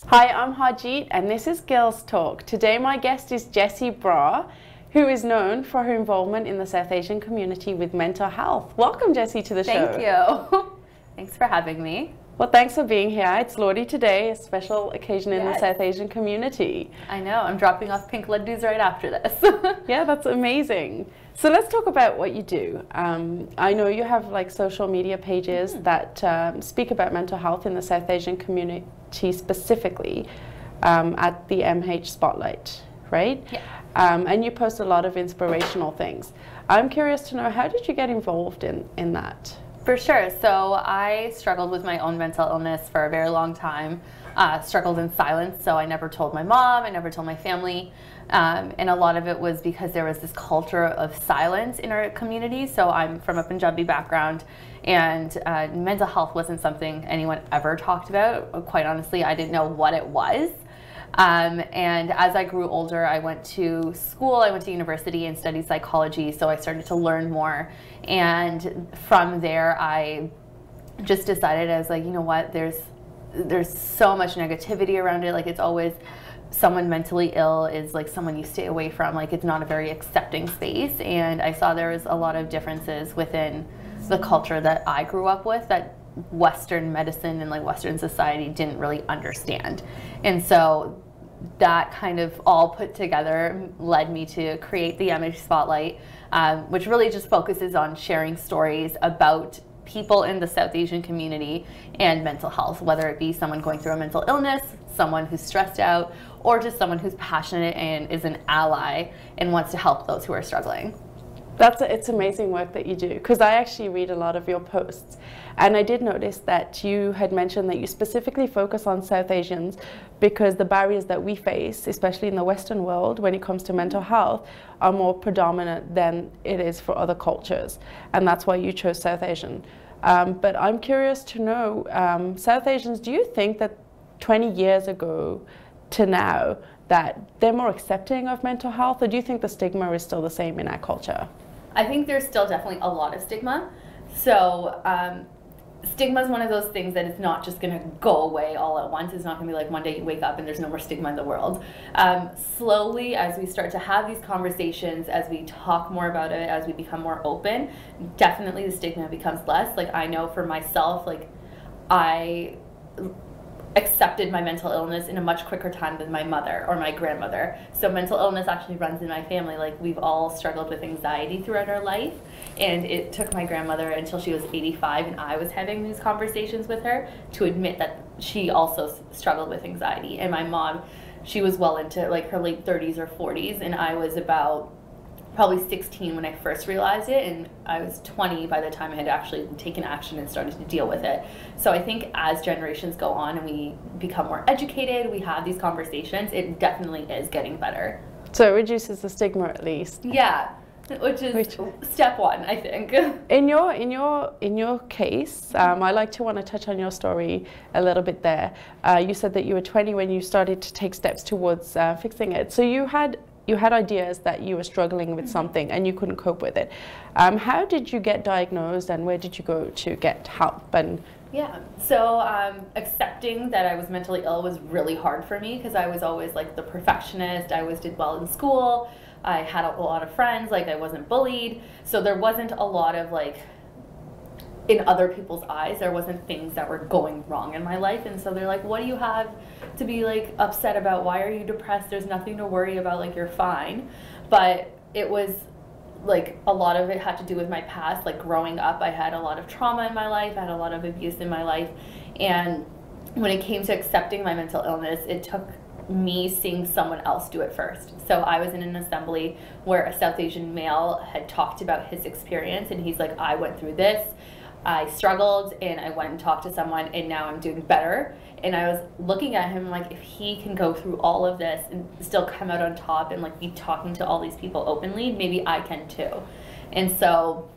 Hi, I'm Harjeet and this is Girls Talk. Today my guest is Jessie Bra, who is known for her involvement in the South Asian community with mental health. Welcome, Jessie, to the show. Thank you. Thanks for having me. Well, thanks for being here. It's Lodi today, a special occasion in the South Asian community. I know, I'm dropping off pink laddus right after this. Yeah, that's amazing. So let's talk about what you do. I know you have like social media pages that speak about mental health in the South Asian community specifically at the MH Spotlight, right? Yeah. And you post a lot of inspirational things. I'm curious to know, how did you get involved in that? For sure. So I struggled with my own mental illness for a very long time, struggled in silence. So I never told my mom, I never told my family. And a lot of it was because there was this culture of silence in our community. So I'm from a Punjabi background, and mental health wasn't something anyone ever talked about. Quite honestly, I didn't know what it was. And as I grew older, I went to school, I went to university and studied psychology, so I started to learn more. And from there, I just decided, I was like, you know what, there's so much negativity around it. Like, it's always someone mentally ill is like someone you stay away from. Like, it's not a very accepting space. And I saw there was a lot of differences within the culture that I grew up with that Western medicine and like Western society didn't really understand. And so that kind of all put together led me to create the MH Spotlight, which really just focuses on sharing stories about people in the South Asian community and mental health, whether it be someone going through a mental illness, someone who's stressed out, or just someone who's passionate and is an ally and wants to help those who are struggling. It's amazing work that you do, because I actually read a lot of your posts, and I did notice that you had mentioned that you specifically focus on South Asians because the barriers that we face, especially in the Western world when it comes to mental health, are more predominant than it is for other cultures, and that's why you chose South Asian. But I'm curious to know, South Asians, do you think that 20 years ago to now that they're more accepting of mental health, or do you think the stigma is still the same in our culture? I think there's still definitely a lot of stigma. So stigma is one of those things that it's not just going to go away all at once. It's not going to be like one day you wake up and there's no more stigma in the world. Slowly, as we start to have these conversations, as we talk more about it, as we become more open, definitely the stigma becomes less. Like, I know for myself, like, I accepted my mental illness in a much quicker time than my mother or my grandmother. So mental illness actually runs in my family. Like, we've all struggled with anxiety throughout our life, and it took my grandmother until she was 85 and I was having these conversations with her to admit that she also struggled with anxiety. And my mom, she was well into like her late 30s or 40s, and I was about probably 16 when I first realized it, and I was 20 by the time I had actually taken action and started to deal with it. So I think as generations go on and we become more educated, we have these conversations, it definitely is getting better. So it reduces the stigma at least. Yeah, which is step one, I think. In your case, I like to want to touch on your story a little bit there. You said that you were 20 when you started to take steps towards fixing it. So you had ideas that you were struggling with something and you couldn't cope with it. How did you get diagnosed, and where did you go to get help? And yeah, so accepting that I was mentally ill was really hard for me, because I was always like the perfectionist. I always did well in school. I had a lot of friends. Like, I wasn't bullied. So there wasn't a lot of like, in other people's eyes, there wasn't things that were going wrong in my life. And so they're like, what do you have to be like upset about? Why are you depressed? There's nothing to worry about, like, you're fine. But it was like, a lot of it had to do with my past. Like, growing up, I had a lot of trauma in my life. I had a lot of abuse in my life. And when it came to accepting my mental illness, it took me seeing someone else do it first. So I was in an assembly where a South Asian male had talked about his experience, and he's like, I went through this, I struggled, and I went and talked to someone, and now I'm doing better. And I was looking at him like, if he can go through all of this and still come out on top and like be talking to all these people openly, maybe I can too. And so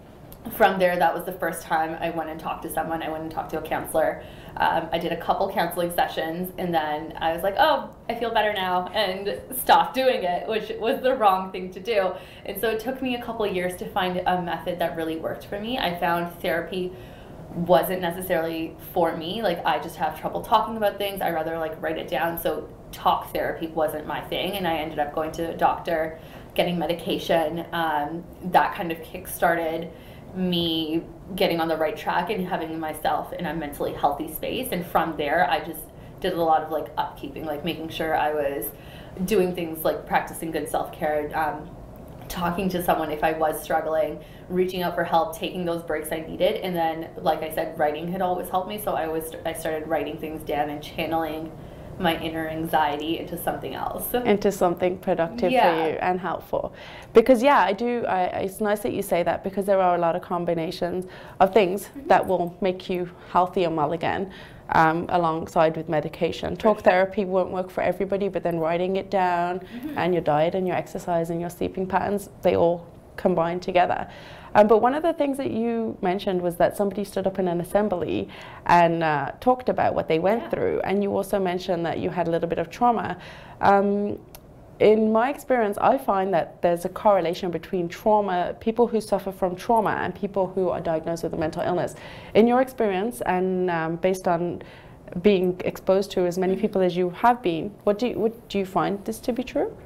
from there, that was the first time I went and talked to someone. I went and talked to a counselor. I did a couple counseling sessions, and then I was like, oh, I feel better now, and stopped doing it, which was the wrong thing to do. And so it took me a couple years to find a method that really worked for me. I found therapy wasn't necessarily for me. Like, I just have trouble talking about things. I rather like write it down. So talk therapy wasn't my thing, and I ended up going to a doctor, getting medication. That kind of kick-started me getting on the right track and having myself in a mentally healthy space. And from there, I just did a lot of like upkeeping, like making sure I was doing things like practicing good self-care, talking to someone if I was struggling, reaching out for help, taking those breaks I needed. And then, like I said, writing had always helped me. So I started writing things down and channeling my inner anxiety into something else. Into something productive for you and helpful. Because it's nice that you say that, because there are a lot of combinations of things that will make you healthy and well again, alongside with medication. Talk therapy won't work for everybody, but then writing it down and your diet and your exercise and your sleeping patterns, they all combine together. But one of the things that you mentioned was that somebody stood up in an assembly and talked about what they went through, and you also mentioned that you had a little bit of trauma. In my experience, I find that there's a correlation between trauma, people who suffer from trauma, and people who are diagnosed with a mental illness. In your experience, and based on being exposed to as many people as you have been, do you find this to be true?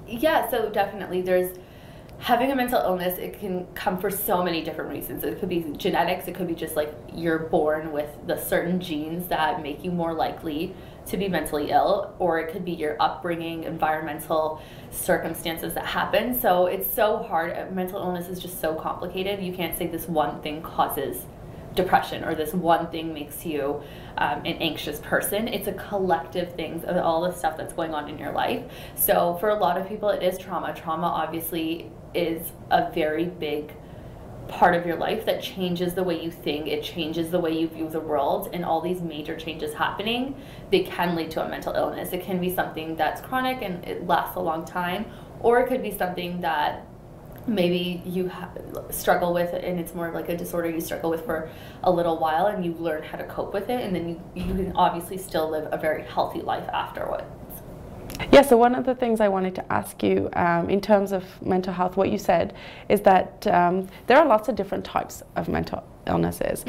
Yeah, so definitely having a mental illness, it can come for so many different reasons. It could be genetics, it could be just like you're born with the certain genes that make you more likely to be mentally ill, or it could be your upbringing, environmental circumstances that happen. So it's so hard. Mental illness is just so complicated. You can't say this one thing causes depression or this one thing makes you an anxious person. It's a collective thing of all the stuff that's going on in your life. So for a lot of people, it is trauma. Trauma obviously is a very big part of your life that changes the way you think, it changes the way you view the world, and all these major changes happening, they can lead to a mental illness. It can be something that's chronic and it lasts a long time, or it could be something that maybe you struggle with and it's more like a disorder you struggle with for a little while and you learn how to cope with it, and then you can obviously still live a very healthy life afterwards. Yeah, so one of the things I wanted to ask you in terms of mental health, what you said is that there are lots of different types of mental illnesses.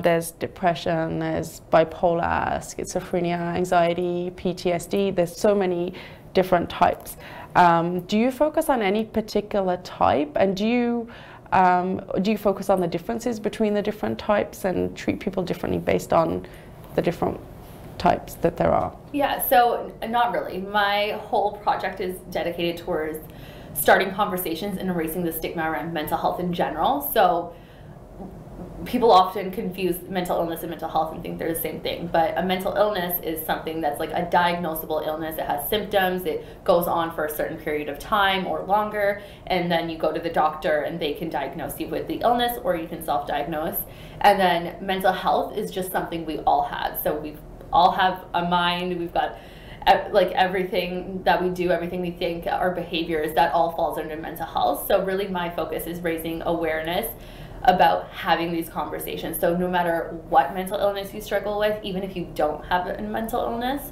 There's depression, there's bipolar, schizophrenia, anxiety, PTSD, there's so many different types. Do you focus on any particular type, and do you focus on the differences between the different types and treat people differently based on the different types that there are? Yeah, so not really. My whole project is dedicated towards starting conversations and erasing the stigma around mental health in general. So people often confuse mental illness and mental health and think they're the same thing, but a mental illness is something that's like a diagnosable illness. It has symptoms, it goes on for a certain period of time or longer, and then you go to the doctor and they can diagnose you with the illness, or you can self-diagnose. And then mental health is just something we all have. So we all have a mind, we've got like everything that we do, everything we think, our behaviors, that all falls under mental health. So really my focus is raising awareness about having these conversations. So no matter what mental illness you struggle with, even if you don't have a mental illness,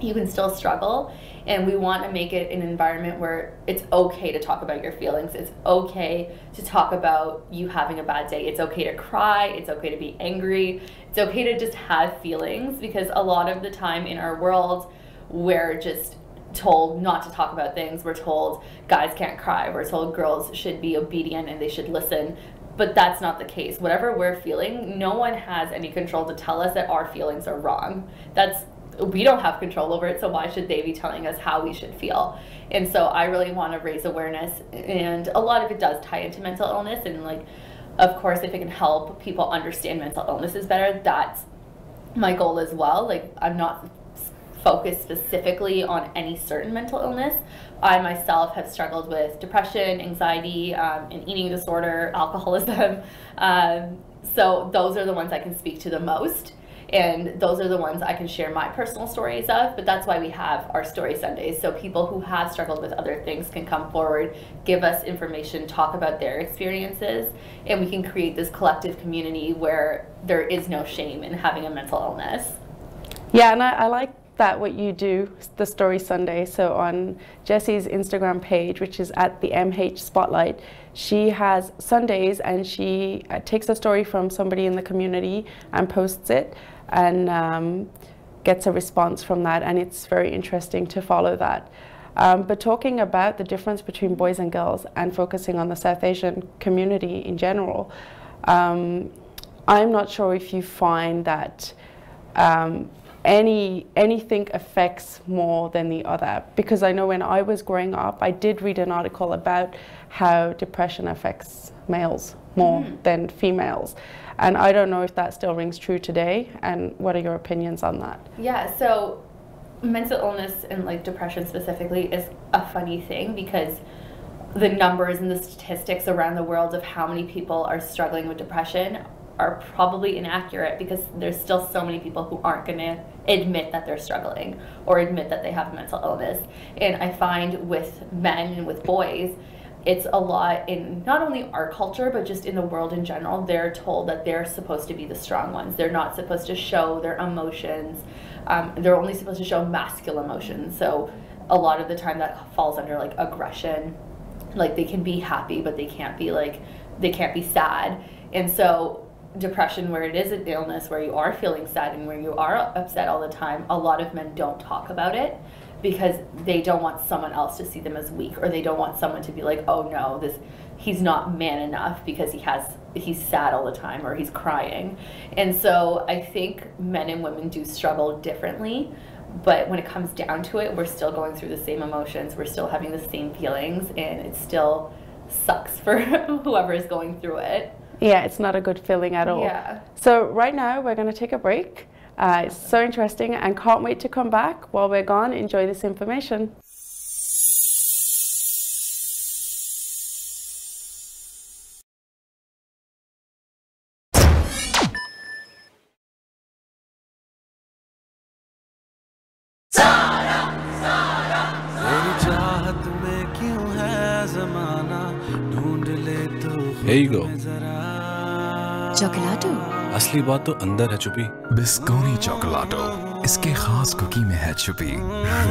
you can still struggle. And we want to make it an environment where it's okay to talk about your feelings. It's okay to talk about you having a bad day. It's okay to cry. It's okay to be angry. It's okay to just have feelings, because a lot of the time in our world, we're just told not to talk about things. We're told guys can't cry. We're told girls should be obedient and they should listen. But that's not the case. Whatever we're feeling, no one has any control to tell us that our feelings are wrong. We don't have control over it, so why should they be telling us how we should feel? And so I really want to raise awareness, and a lot of it does tie into mental illness, and like, of course, if it can help people understand mental illnesses better, that's my goal as well. Like, I'm not focused specifically on any certain mental illness. I myself have struggled with depression, anxiety, an eating disorder, alcoholism. So those are the ones I can speak to the most. And those are the ones I can share my personal stories of, but that's why we have our Story Sundays. So people who have struggled with other things can come forward, give us information, talk about their experiences, and we can create this collective community where there is no shame in having a mental illness. Yeah, and I like that what you do, the Story Sunday, so on Jessie's Instagram page, which is at the MH Spotlight, she has Sundays and she takes a story from somebody in the community and posts it and gets a response from that, and it's very interesting to follow that. But talking about the difference between boys and girls and focusing on the South Asian community in general, I'm not sure if you find that anything affects more than the other, because I know when I was growing up I did read an article about how depression affects males more than females, and I don't know if that still rings true today, and what are your opinions on that? Yeah, so mental illness and like depression specifically is a funny thing, because the numbers and the statistics around the world of how many people are struggling with depression are probably inaccurate, because there's still so many people who aren't going to admit that they're struggling or admit that they have mental illness. And I find with men and with boys, it's a lot in not only our culture, but just in the world in general. They're told that they're supposed to be the strong ones. They're not supposed to show their emotions. They're only supposed to show masculine emotions. So a lot of the time that falls under like aggression. Like they can be happy, but they can't be sad. And so depression, where it is an illness where you are feeling sad and where you are upset all the time, a lot of men don't talk about it because they don't want someone else to see them as weak, or they don't want someone to be like, oh no, he's not man enough because he's sad all the time or he's crying. And so I think men and women do struggle differently, but when it comes down to it, we're still going through the same emotions, we're still having the same feelings, and it still sucks for whoever is going through it. Yeah, it's not a good feeling at all. Yeah. So right now we're going to take a break. It's so interesting and can't wait to come back. While we're gone, enjoy this information. Here you go. चॉकलाटो असली बात तो अंदर है छुपी। बिस्कोनी चॉकलाटो, इसके खास cookie में है छुपी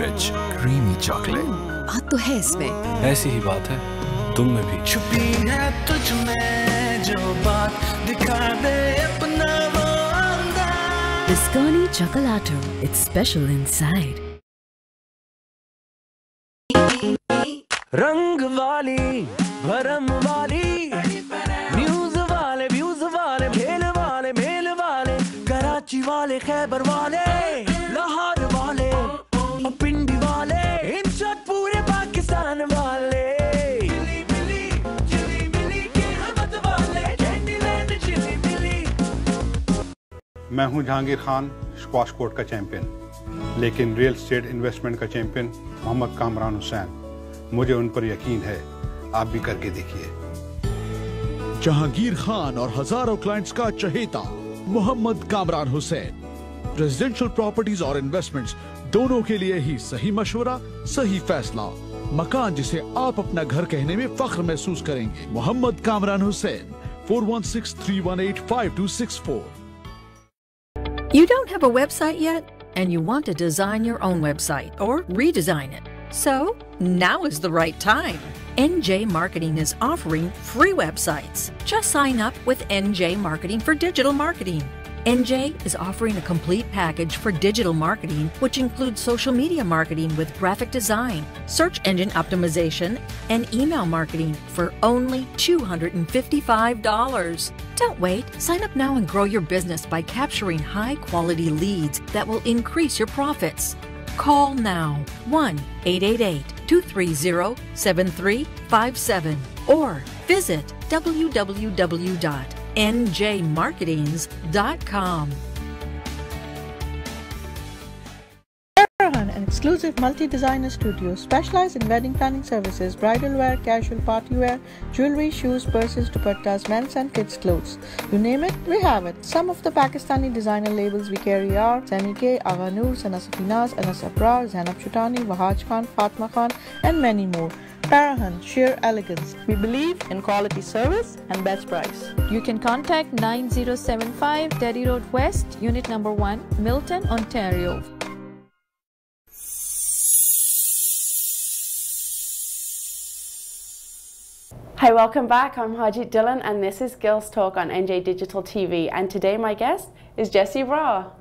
रिच क्रीमी चॉकलेट। बात तो है इसमें, ऐसी ही बात है तुम में भी। छुपी है तुझ में जो बात, दिखा दे अपना वो अंदाज। बिस्कोनी चॉकलाटो, it's special inside. रंग वाली, भरम वाली, न्यूज वाले, व्यूज वाले, खेल वाले, मेल वाले, कराची वाले, खैबर वाले, लाहौर वाले, पिंडी वाले, इन शॉट पूरे पाकिस्तान वाले, चिली मिली के हमत वाले, कैंडीलैंड चिली मिली। मैं हूं जहांगीर खान, स्क्वाश कोर्ट का चैंपियन, लेकिन रियल एस्टेट इन्वेस्टमेंट का चैंपियन मोहम्मद कामरान हुसैन। मुझे उन पर यकीन है, आप भी करके देखिए। जहांगीर खान और हजारों क्लाइंट्स का चहेता मोहम्मद कामरान हुसैन। रेजिडेंशियल प्रॉपर्टीज और इन्वेस्टमेंट्स दोनों के लिए ही सही मशवरा, सही फैसला। मकान जिसे आप अपना घर कहने में फख्र महसूस करेंगे। Mohammad Kamran Hussain, 4163185264। You don't have a website yet, and you want to design your own website or redesign it. So, now is the right time. NJ Marketing is offering free websites. Just sign up with NJ Marketing for digital marketing. NJ is offering a complete package for digital marketing, which includes social media marketing with graphic design, search engine optimization, and email marketing for only $255. Don't wait. Sign up now and grow your business by capturing high-quality leads that will increase your profits. Call now 1-888-230-7357 or visit www.njmarketings.com. An exclusive multi-designer studio specialized in wedding planning services, bridal wear, casual party wear, jewelry, shoes, purses, dupattas, men's and kids' clothes. You name it, we have it. Some of the Pakistani designer labels we carry are Sami K, Agha Noor, Sana Safinaz, Anas Abrar, Zainab Chutani, Wahaj Khan, Fatma Khan, and many more. Parahan, sheer elegance. We believe in quality service and best price. You can contact 9075 Derry Road West, Unit Number 1, Milton, Ontario. Hi, welcome back. I'm Harjeet Dillon and this is Girls Talk on NJ Digital TV, and today my guest is Jessie Ra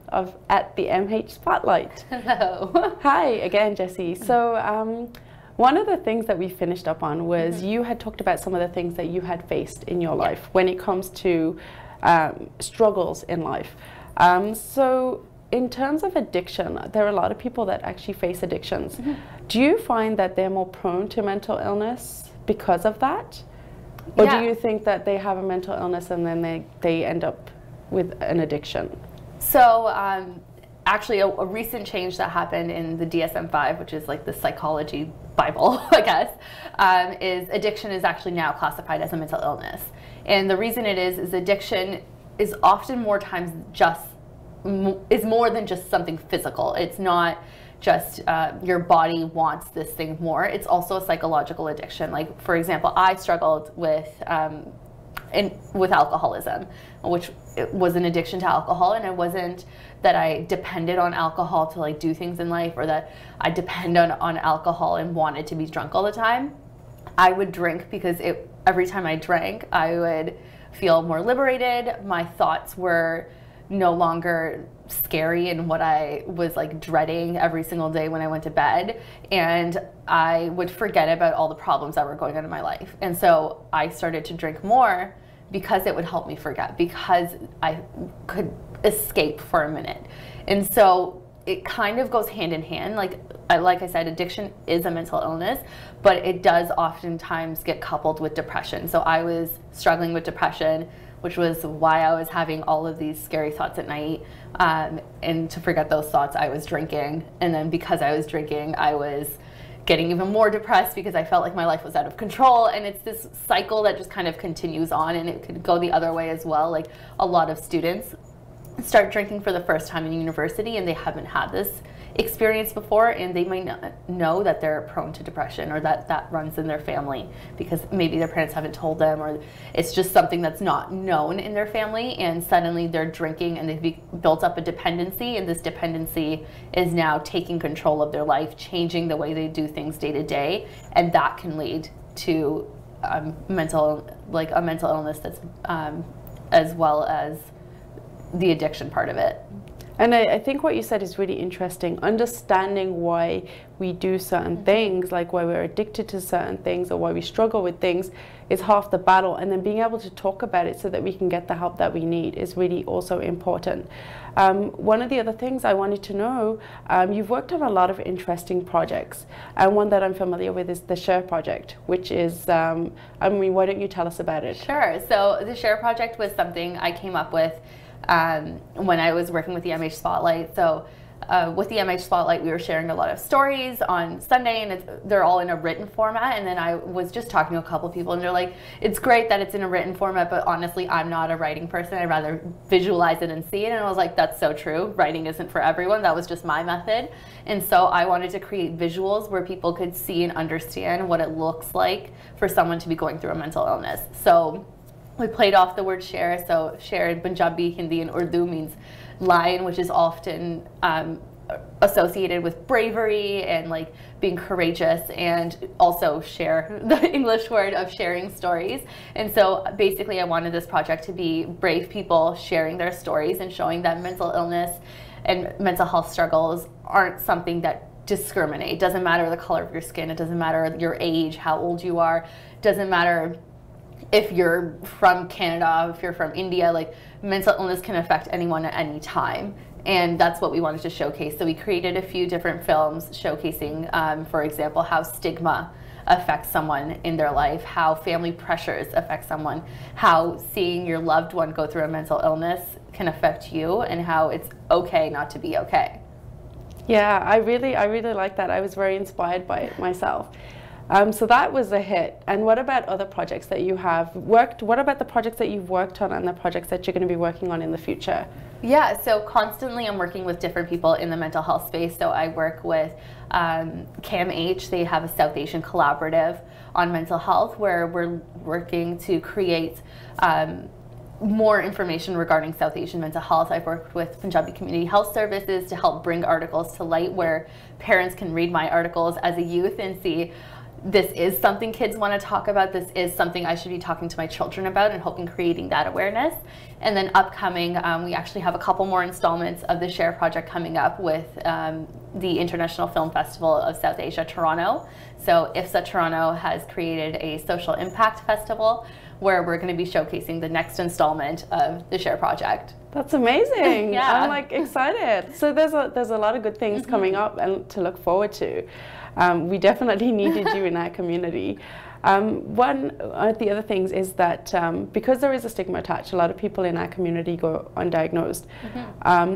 at the MH Spotlight. Hello. Hi again, Jessie. So one of the things that we finished up on was you had talked about some of the things that you had faced in your life when it comes to struggles in life. So in terms of addiction, there are a lot of people that actually face addictions. Do you find that they're more prone to mental illness because of that? Or do you think that they have a mental illness and then they end up with an addiction? So actually a recent change that happened in the DSM-5, which is like the psychology Bible, I guess, is addiction is actually now classified as a mental illness. And the reason it is addiction is often more times is more than just something physical. It's not just your body wants this thing more. It's also a psychological addiction. Like, for example, I struggled with alcoholism, which was an addiction to alcohol, and it wasn't that I depended on alcohol to like do things in life, or that I depended on alcohol and wanted to be drunk all the time. I would drink because every time I drank, I would feel more liberated. My thoughts were no longer scary and what I was like dreading every single day when I went to bed, and I would forget about all the problems that were going on in my life. And so I started to drink more because it would help me forget, because I could escape for a minute. And so it kind of goes hand in hand. Like I said, addiction is a mental illness, but it does oftentimes get coupled with depression. So I was struggling with depression, which was why I was having all of these scary thoughts at night. And to forget those thoughts, I was drinking. And then because I was drinking, I was getting even more depressed because I felt like my life was out of control. And it's this cycle that just kind of continues on, and it could go the other way as well. Like a lot of students start drinking for the first time in university and they haven't had this experience before, and they might not know that they're prone to depression, or that runs in their family because maybe their parents haven't told them, or it's just something that's not known in their family, and suddenly they're drinking and they've built up a dependency, and this dependency is now taking control of their life, changing the way they do things day to day, and that can lead to a mental illness that's as well as the addiction part of it. And I think what you said is really interesting. Understanding why we do certain things, like why we're addicted to certain things or why we struggle with things, is half the battle. And then being able to talk about it so that we can get the help that we need is really also important. One of the other things I wanted to know, you've worked on a lot of interesting projects. And one that I'm familiar with is the Share Project, which is, why don't you tell us about it? Sure. So the Share Project was something I came up with when I was working with the MH Spotlight. So with the MH Spotlight, we were sharing a lot of stories on Sunday, and they're all in a written format. And then I was just talking to a couple people, and they're like, it's great that it's in a written format, but honestly, I'm not a writing person. I'd rather visualize it and see it. And I was like, that's so true. Writing isn't for everyone. That was just my method. And so I wanted to create visuals where people could see and understand what it looks like for someone to be going through a mental illness. So we played off the word share. So share in Punjabi, Hindi, and Urdu means lion, which is often associated with bravery and like being courageous, and also share, the English word of sharing stories. And so basically I wanted this project to be brave people sharing their stories and showing that mental illness and mental health struggles aren't something that discriminate. It doesn't matter the color of your skin, it doesn't matter your age, how old you are, it doesn't matter if you're from Canada, if you're from India, like mental illness can affect anyone at any time. And that's what we wanted to showcase. So we created a few different films showcasing, for example, how stigma affects someone in their life, how family pressures affect someone, how seeing your loved one go through a mental illness can affect you, and how it's okay not to be okay. Yeah, I really like that. I was very inspired by it myself. So that was a hit. And what about other projects that you have worked? What about the projects that you've worked on and the projects that you're going to be working on in the future? Yeah, so constantly I'm working with different people in the mental health space. So I work with CAMH. They have a South Asian collaborative on mental health where we're working to create more information regarding South Asian mental health. I've worked with Punjabi Community Health Services to help bring articles to light where parents can read my articles as a youth and see this is something kids want to talk about. This is something I should be talking to my children about, and hoping creating that awareness. And then upcoming, we actually have a couple more installments of the Share Project coming up with the International Film Festival of South Asia, Toronto. So IFSA Toronto has created a social impact festival where we're going to be showcasing the next installment of the Share Project. That's amazing. Yeah. I'm like excited. So there's a lot of good things coming up and to look forward to. We definitely needed you in our community. One of the other things is that because there is a stigma attached, a lot of people in our community go undiagnosed.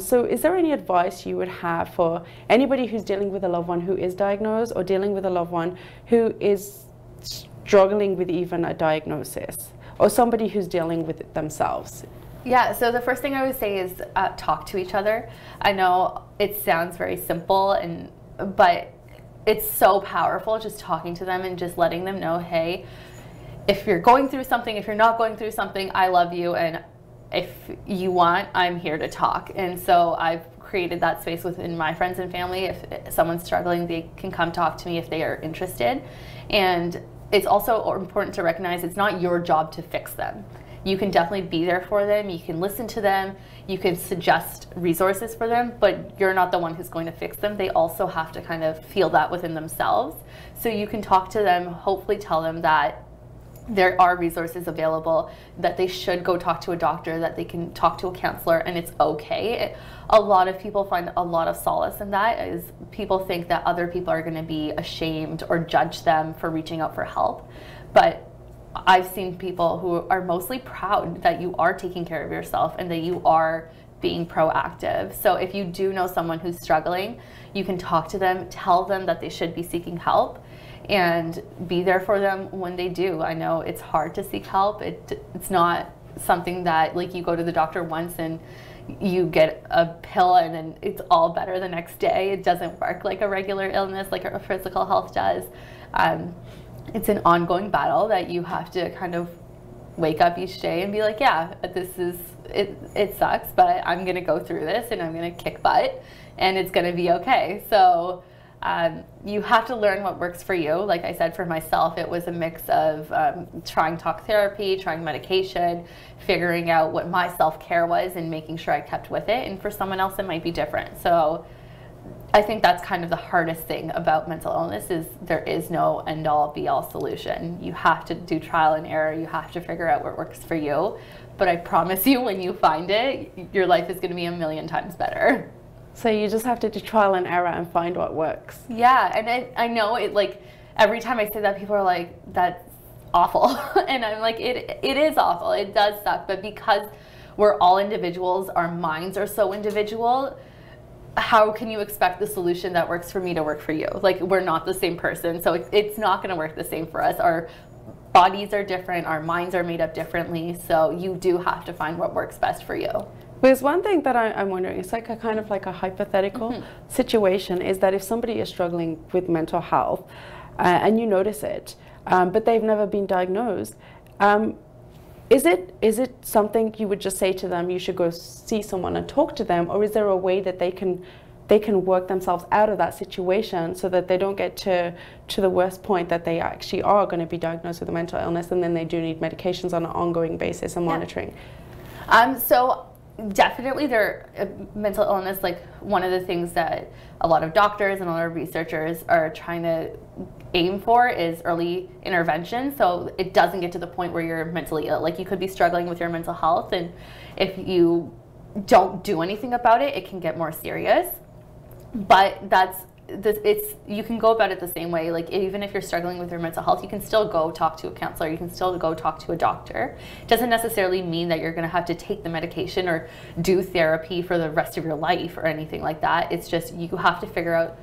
So is there any advice you would have for anybody who's dealing with a loved one who is diagnosed, or dealing with a loved one who is struggling with even a diagnosis, or somebody who's dealing with it themselves? Yeah, so the first thing I would say is talk to each other. I know it sounds very simple, but it's so powerful just talking to them and just letting them know, hey, if you're going through something, if you're not going through something, I love you, and if you want, I'm here to talk. And so I've created that space within my friends and family. If someone's struggling, they can come talk to me if they are interested. And it's also important to recognize it's not your job to fix them. You can definitely be there for them, you can listen to them, you can suggest resources for them, but you're not the one who's going to fix them. They also have to kind of feel that within themselves. So you can talk to them, hopefully tell them that there are resources available, that they should go talk to a doctor, that they can talk to a counselor, and it's okay. A lot of people find a lot of solace in that, is people think that other people are going to be ashamed or judge them for reaching out for help. But I've seen people who are mostly proud that you are taking care of yourself and that you are being proactive. So if you do know someone who's struggling, you can talk to them, tell them that they should be seeking help, and be there for them when they do. I know it's hard to seek help. It's not something that, like, you go to the doctor once and you get a pill and then it's all better the next day. It doesn't work like a regular illness, like a physical health does. It's an ongoing battle that you have to kind of wake up each day and be like, yeah, it sucks, but I'm gonna go through this and I'm gonna kick butt and it's gonna be okay. So you have to learn what works for you. Like I said, for myself, it was a mix of trying talk therapy, trying medication, figuring out what my self-care was and making sure I kept with it. And for someone else, it might be different. So I think that's kind of the hardest thing about mental illness, is there is no end-all be-all solution. You have to do trial and error. You have to figure out what works for you. But I promise you, when you find it, your life is going to be 1,000,000 times better. So you just have to do trial and error and find what works. Yeah, and I know it, like, every time I say that, people are like, that's awful. And I'm like, it is awful. It does suck. But because we're all individuals, our minds are so individual, how can you expect the solution that works for me to work for you? Like, we're not the same person, so it's not going to work the same for us. Our bodies are different, our minds are made up differently, so you do have to find what works best for you. There's one thing that I'm wondering, it's like a kind of like a hypothetical situation, is that if somebody is struggling with mental health and you notice it, but they've never been diagnosed, is it something you would just say to them, you should go see someone and talk to them, or is there a way that they can work themselves out of that situation so that they don't get to the worst point that they actually are going to be diagnosed with a mental illness, and then they do need medications on an ongoing basis and monitoring? So definitely mental illness, like, one of the things that a lot of doctors and a lot of researchers are trying to aim for is early intervention, so it doesn't get to the point where you're mentally ill. Like, you could be struggling with your mental health, and if you don't do anything about it, it can get more serious. But you can go about it the same way. Like, even if you're struggling with your mental health, you can still go talk to a counselor, you can still go talk to a doctor. It doesn't necessarily mean that you're going to have to take the medication or do therapy for the rest of your life or anything like that. It's just, you have to figure out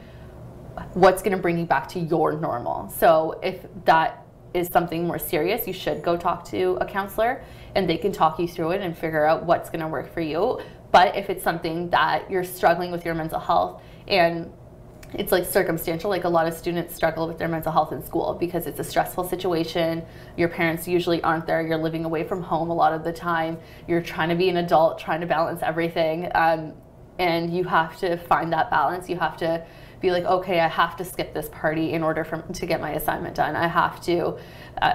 what's going to bring you back to your normal. So if that is something more serious, you should go talk to a counselor and they can talk you through it and figure out what's going to work for you. But if it's something that you're struggling with your mental health and it's like circumstantial, like, a lot of students struggle with their mental health in school because it's a stressful situation. Your parents usually aren't there. You're living away from home a lot of the time. You're trying to be an adult, trying to balance everything. And you have to find that balance. You have to be like, okay, I have to skip this party in order to get my assignment done. I have to,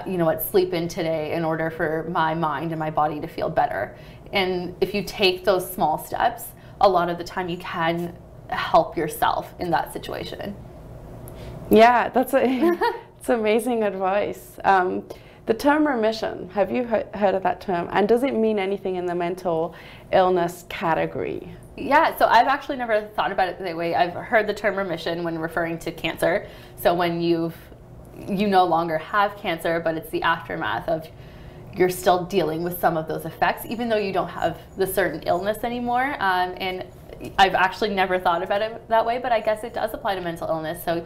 you know what, sleep in today in order for my mind and my body to feel better. And if you take those small steps, a lot of the time you can help yourself in that situation. Yeah, it's amazing advice. The term remission, have you heard of that term? And does it mean anything in the mental illness category? Yeah, so I've actually never thought about it that way. I've heard the term remission when referring to cancer. So when you no longer have cancer, but it's the aftermath of you're still dealing with some of those effects, even though you don't have the certain illness anymore. And I've actually never thought about it that way, but I guess it does apply to mental illness. So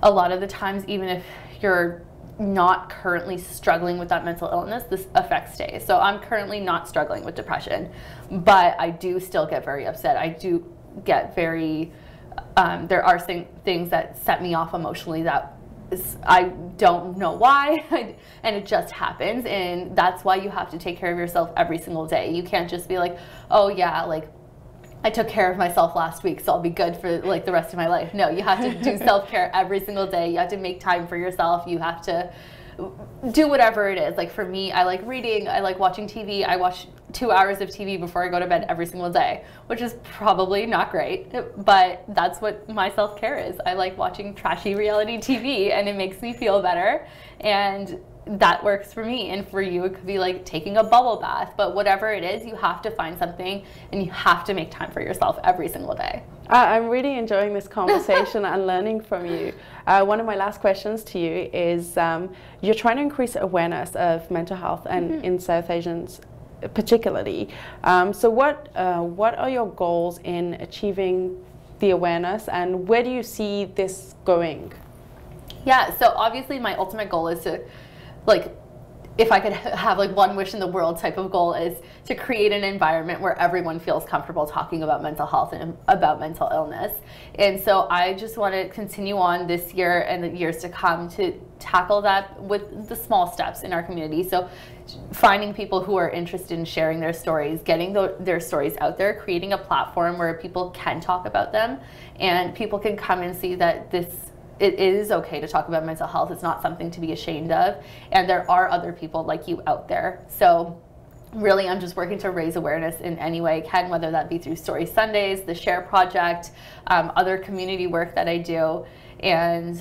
a lot of the times, even if you're not currently struggling with that mental illness, this effect stays. So I'm currently not struggling with depression, but I do still get very upset. I do get very, there are things that set me off emotionally that I don't know why, and it just happens. And that's why you have to take care of yourself every single day. You can't just be like, oh yeah, like I took care of myself last week, so I'll be good for like the rest of my life. No, you have to do self-care every single day. You have to make time for yourself. You have to do whatever it is. Like for me, I like reading, I like watching TV. I watch 2 hours of TV before I go to bed every single day, which is probably not great, but that's what my self-care is. I like watching trashy reality TV and it makes me feel better, and that works for me. And for you, it could be like taking a bubble bath, but whatever it is, you have to find something and you have to make time for yourself every single day. I'm really enjoying this conversation and learning from you. One of my last questions to you is, you're trying to increase awareness of mental health and in South Asians particularly. So what are your goals in achieving the awareness, and where do you see this going? Yeah, so obviously my ultimate goal is to, like, if I could have like one wish in the world type of goal, is to create an environment where everyone feels comfortable talking about mental health and about mental illness. And so I just want to continue on this year and the years to come to tackle that with the small steps in our community. So finding people who are interested in sharing their stories, getting their stories out there, creating a platform where people can talk about them and people can come and see that it is okay to talk about mental health. It's not something to be ashamed of. And there are other people like you out there. So really, I'm just working to raise awareness in any way I can, whether that be through Story Sundays, the Share Project, other community work that I do. And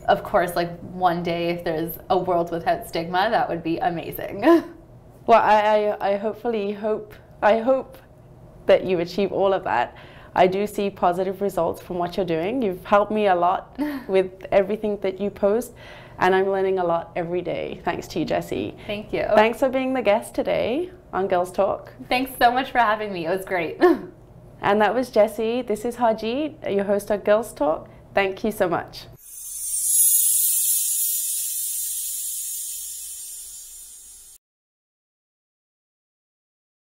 of course, like one day, if there's a world without stigma, that would be amazing. Well, I hope that you achieve all of that. I do see positive results from what you're doing. You've helped me a lot with everything that you post, and I'm learning a lot every day. Thanks to you, Jessie. Thank you. Thanks for being the guest today on Girls Talk. Thanks so much for having me. It was great. And that was Jessie. This is Harjeet, your host of Girls Talk. Thank you so much.